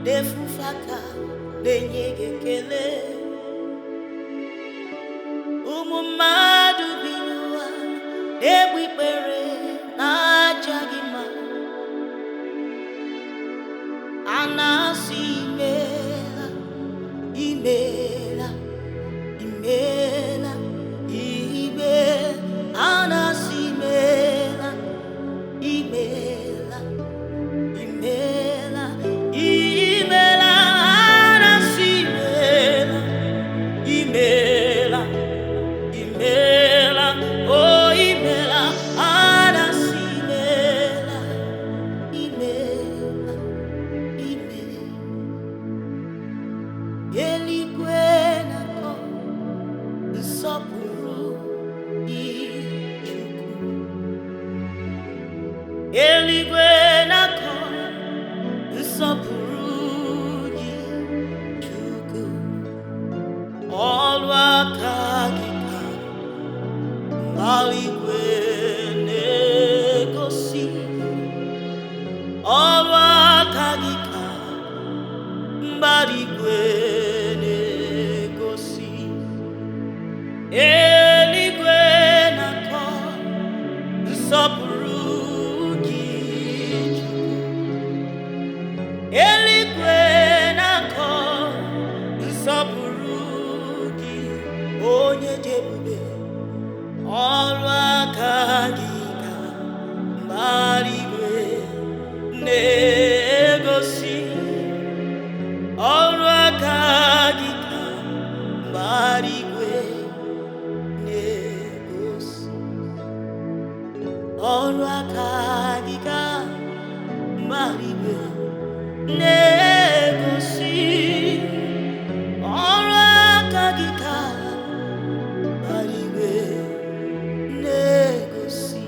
defufaka denye gekele umumadu binuwa debwipere na jagima anasi imela imela imela ibe anasi imela imela imela imela anasi imela imela imela oh imela anasi imela imela imela eligwe nako nsọpụrụ Chukwu eligwe nako nsọpụrụ Chukwu ọrụ aka gị ka eluigwe na-egosi ọrụ aka gị ka eluigwe na-egosi eluigwe na-akọ nsọpụrụ gị Chukwu eluigwe na-akọ nsọpụrụ gị onye dị ebube ọrụ aka gị ka eluigwe na-egosi ọrụ aka gị ka eluigwe na-egosi ọrụ aka gị ka eluigwe na-egosi ọrụ aka gị ka eluigwe na-egosi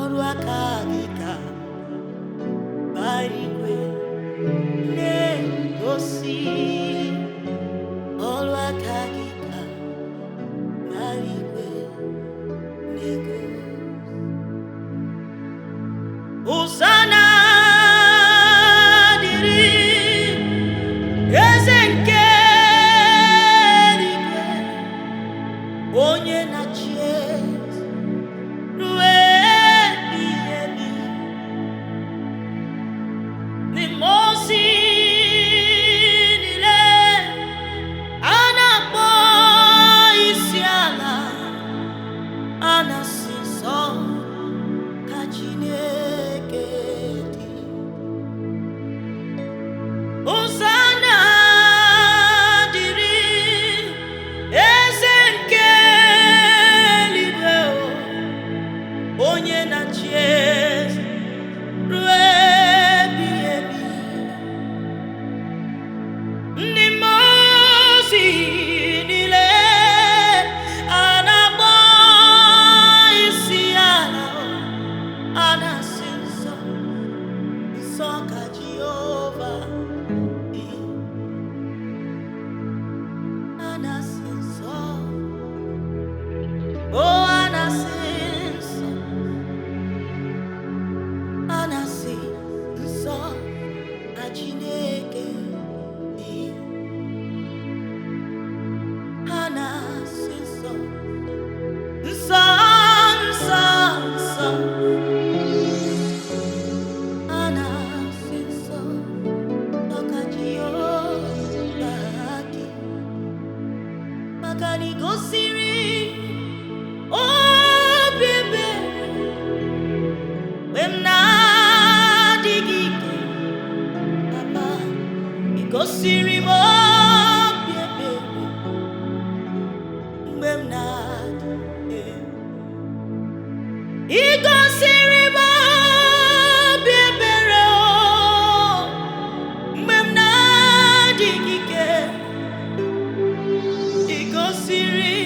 ọrụ aka gị ka eluigwe na-egosi ọrụ aka gị ka eluigwe na-egosi Hosanna dịrị eze nke eluigwe onye na-achị eze ruo ebighị ebi n'ime ozi niile a na-akpọ isi ala a na-asị nsọ ka Chineke dị Hosanna dịrị eze nke eluigwe onye na-achị eze ruo ebighị ebi ndị mmụọ ozi niile a na-akpọ isi ala a na-asị nsọ nsọ ka Jehova dị a na-asị nsọ oh a na-asị nsọ a na-asị nsọ ka Chineke dị a na-asị nsọ nsọ nsọ nsọ a na-asị nsọ nsọ ka Jehova dị maka na ị gosiri obi ebere mgbe m na-adịghị ike Papa ị gosiri m obi ebere mgbe m na-adịghị ị gosiri m obi ebere mgbe m na-adịghị ike ị gosiri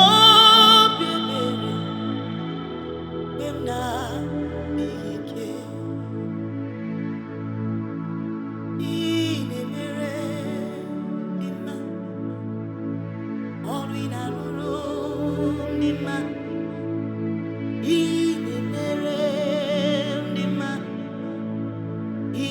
obi ebere mgbe m na-adịghị ike ị na-emere ndị mma ọrụ ị na-arụrụ ndị mma ị na-emere ndị mma ị